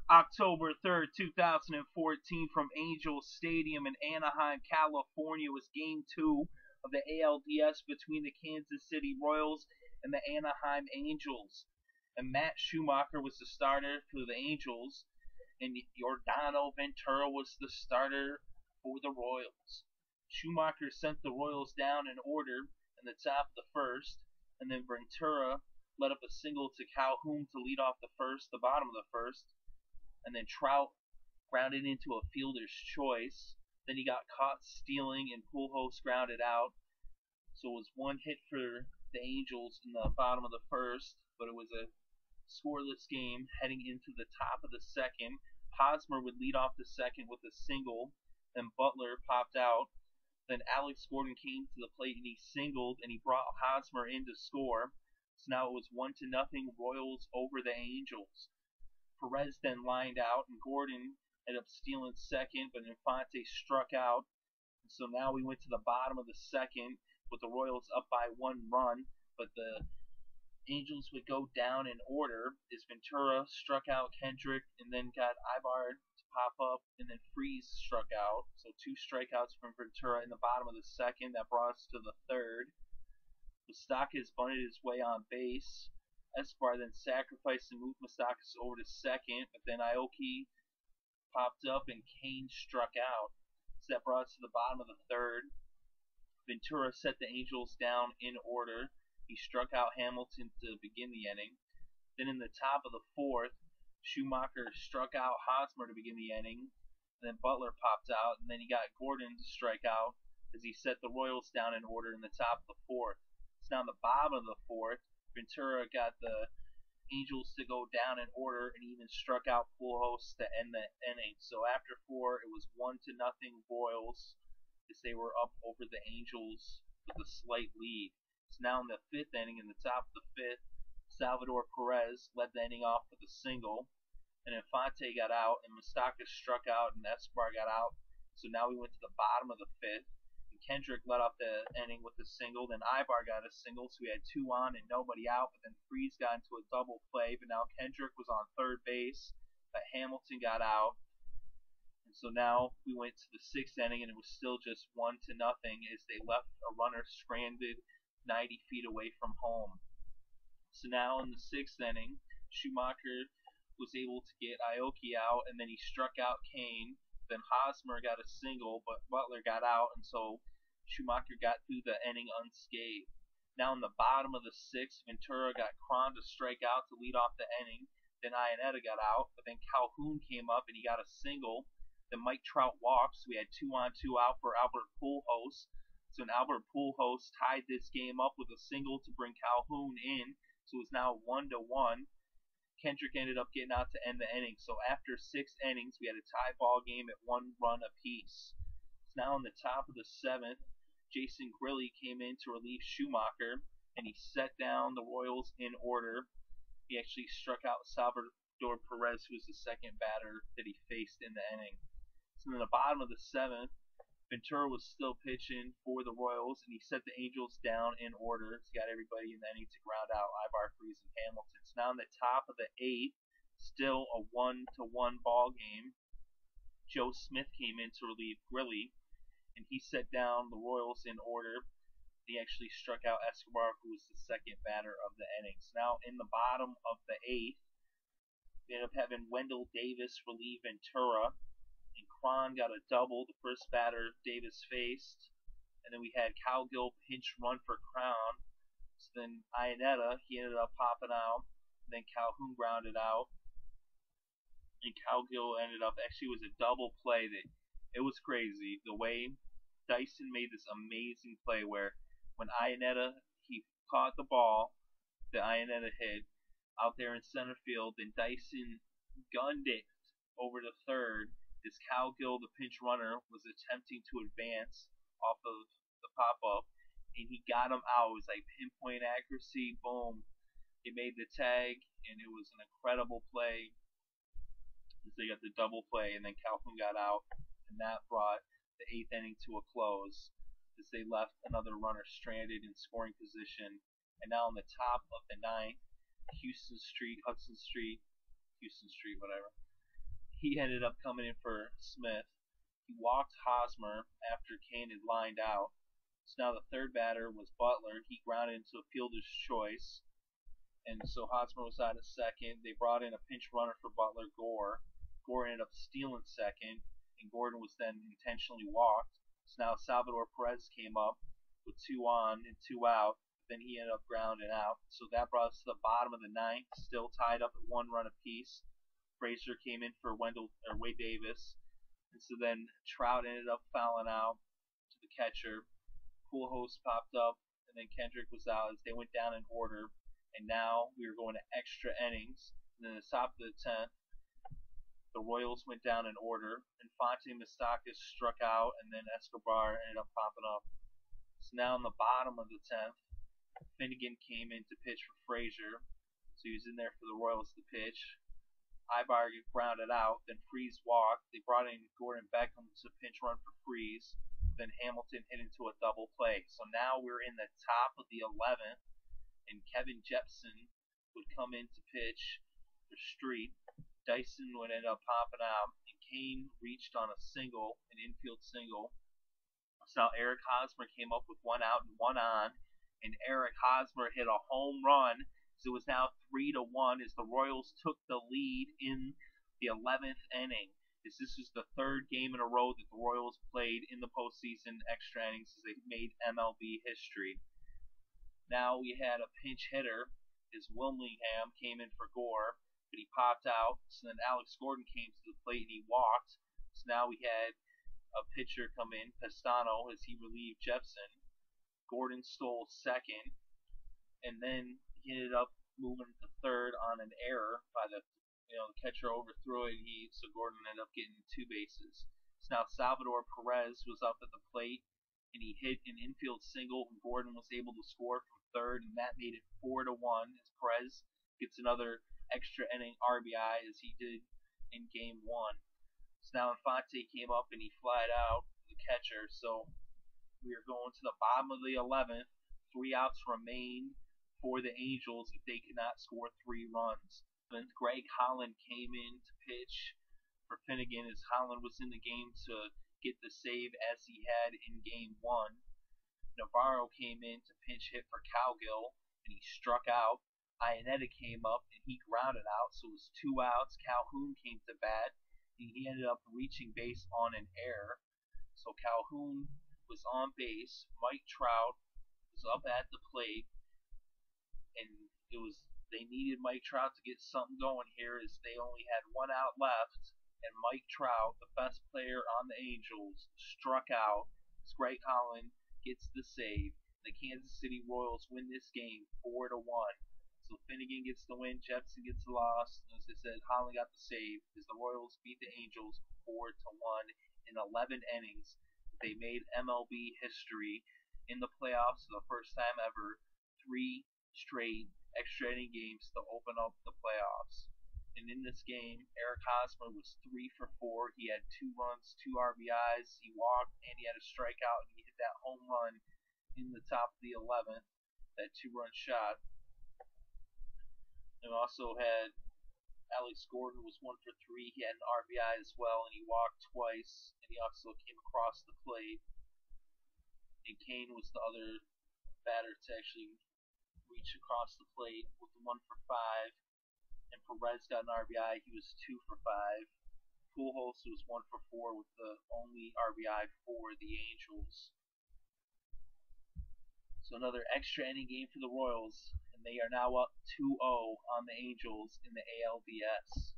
October 3rd, 2014, from Angels Stadium in Anaheim, California, was Game 2 of the ALDS between the Kansas City Royals and the Anaheim Angels. And Matt Shoemaker was the starter for the Angels, and Yordano Ventura was the starter for the Royals. Shoemaker sent the Royals down in order in the top of the first, and then Ventura led up a single to Calhoun to lead off the first, the bottom of the first, and then Trout grounded into a fielder's choice. Then he got caught stealing, and Pujols grounded out. So it was one hit for the Angels in the bottom of the first, but it was a scoreless game heading into the top of the second. Hosmer would lead off the second with a single, then Butler popped out. Then Alex Gordon came to the plate and he singled, and he brought Hosmer in to score. So now it was 1-0 Royals over the Angels. Perez then lined out, and Gordon ended up stealing second, but Infante struck out. And so now we went to the bottom of the second with the Royals up by 1 run, but the Angels would go down in order as Ventura struck out Kendrick and then got Ibar to pop up, and then Freeze struck out. So 2 strikeouts from Ventura in the bottom of the second. That brought us to the third. Moustakas bunted his way on base. Escobar then sacrificed and moved Moustakas over to second, but then Aoki popped up and Cain struck out. So that brought us to the bottom of the third. Ventura set the Angels down in order. He struck out Hamilton to begin the inning. Then in the top of the fourth, Shoemaker struck out Hosmer to begin the inning. And then Butler popped out, and then he got Gordon to strike out as he set the Royals down in order in the top of the fourth. So now in the bottom of the fourth, Ventura got the Angels to go down in order, and even struck out Pujols to end the inning. So after 4, it was 1-0 Royals as they were up over the Angels with a slight lead. So now in the 5th inning, in the top of the 5th, Salvador Perez led the inning off with a single, and Infante got out, and Moustakas struck out, and Escobar got out. So now we went to the bottom of the 5th. Kendrick led off the inning with a single, then Ibar got a single, so we had 2 on and nobody out, but then Freeze got into a double play, but now Kendrick was on third base, but Hamilton got out. And so now we went to the 6th inning, and it was still just 1-0 as they left a runner stranded 90 feet away from home. So now in the 6th inning, Shoemaker was able to get Aoki out, and then he struck out Cain. Then Hosmer got a single, but Butler got out, and so Shoemaker got through the inning unscathed. Now in the bottom of the 6th, Ventura got Cron to strike out to lead off the inning. Then Iannetta got out, but then Calhoun came up and he got a single. Then Mike Trout walked, so we had 2 on, 2 out for Albert Pujols. So Albert Pujols tied this game up with a single to bring Calhoun in, so it was now 1-1. Kendrick ended up getting out to end the inning. So after 6 innings, we had a tie ball game at 1 run apiece. So now in the top of the 7th, Jason Grilli came in to relieve Shoemaker, and he set down the Royals in order. He actually struck out Salvador Perez, who was the second batter that he faced in the inning. So in the bottom of the 7th, Ventura was still pitching for the Royals, and he set the Angels down in order. He got everybody in the inning to ground out Ibar, Freeze, and Hamilton. So now in the top of the 8th, still a 1-1 ball game. Joe Smith came in to relieve Grilli, and he set down the Royals in order. He actually struck out Escobar, who was the second batter of the inning. So now in the bottom of the 8th, we ended up having Wendell Davis relieve Ventura, and Cron got a double, the first batter Davis faced. And then we had Cowgill pinch run for Crown. So then Iannetta, he ended up popping out. And then Calhoun grounded out. And Cowgill ended up, actually it was a double play that, it was crazy. The way Dyson made this amazing play where when Iannetta, he caught the ball that Iannetta hit out there in center field, then Dyson gunned it over to third. As Cowgill, the pinch runner, was attempting to advance off of the pop-up, and he got him out. It was like pinpoint accuracy, boom. He made the tag, and it was an incredible play as they got the double play, and then Calhoun got out, and that brought the 8th inning to a close as they left another runner stranded in scoring position. And now on the top of the 9th, Huston Street, whatever. he ended up coming in for Smith. He walked Hosmer after Cain had lined out. So now the third batter was Butler. He grounded into a fielder's choice. And so Hosmer was out at second. They brought in a pinch runner for Butler, Gore. Gore ended up stealing second, and Gordon was then intentionally walked. So now Salvador Perez came up with 2 on and 2 out. Then he ended up grounding out. So that brought us to the bottom of the ninth, still tied up at 1 run apiece. Frasor came in for Wade Davis. And so then Trout ended up fouling out to the catcher. Pujols popped up, and then Kendrick was out as they went down in order. And now we are going to extra innings. And then at the top of the 10th, the Royals went down in order. Infante Moustakas struck out, and then Escobar ended up popping up. So now in the bottom of the 10th, Finnegan came in to pitch for Frasor. So he was in there for the Royals to pitch. Ibar grounded out, then Freese walked. They brought in Gordon Beckham to pinch run for Freese. Then Hamilton hit into a double play. So now we're in the top of the 11th, and Kevin Jepson would come in to pitch for Street. Dyson would end up popping out, and Cain reached on a single, an infield single. So now Eric Hosmer came up with 1 out and 1 on, and Eric Hosmer hit a home run. So it was now 3-1 as the Royals took the lead in the 11th inning. This was the 3rd game in a row that the Royals played in the postseason extra innings as they made MLB history. Now we had a pinch hitter as Willingham came in for Gore, but he popped out. So then Alex Gordon came to the plate and he walked. So now we had a pitcher come in, Pestano, as he relieved Jepson. Gordon stole second, and then he ended up moving to third on an error by the catcher overthrew it. So Gordon ended up getting 2 bases. So now Salvador Perez was up at the plate, and he hit an infield single, and Gordon was able to score from third, and that made it 4-1 as Perez gets another extra inning RBI as he did in Game 1. So now Infante came up and he flied out the catcher. So we are going to the bottom of the 11th. 3 outs remain for the Angels if they cannot score 3 runs. Greg Holland came in to pitch for Finnegan as Holland was in the game to get the save as he had in Game 1. Navarro came in to pinch hit for Cowgill, and he struck out. Iannetta came up, and he grounded out, so it was 2 outs. Calhoun came to bat, and he ended up reaching base on an error. So Calhoun was on base. Mike Trout was up at the plate, and they needed Mike Trout to get something going here as they only had 1 out left, and Mike Trout, the best player on the Angels, struck out as Greg Holland gets the save. The Kansas City Royals win this game 4-1. So Finnegan gets the win, Jepson gets the loss, and as I said, Holland got the save as the Royals beat the Angels 4-1 in 11 innings. They made MLB history in the playoffs for the first time ever. 3 straight extra inning games to open up the playoffs. And in this game, Eric Hosmer was 3 for 4. He had 2 runs, 2 RBIs. He walked, and he had a strikeout, and he hit that home run in the top of the 11th, that 2-run shot. And also had Alex Gordon was 1 for 3. He had an RBI as well, and he walked twice, and he also came across the plate. And Cain was the other batter to actually reach across the plate with 1 for 5, and Perez got an RBI. He was 2 for 5. Pujols was 1 for 4 with the only RBI for the Angels. So another extra inning game for the Royals, and they are now up 2-0 on the Angels in the ALDS.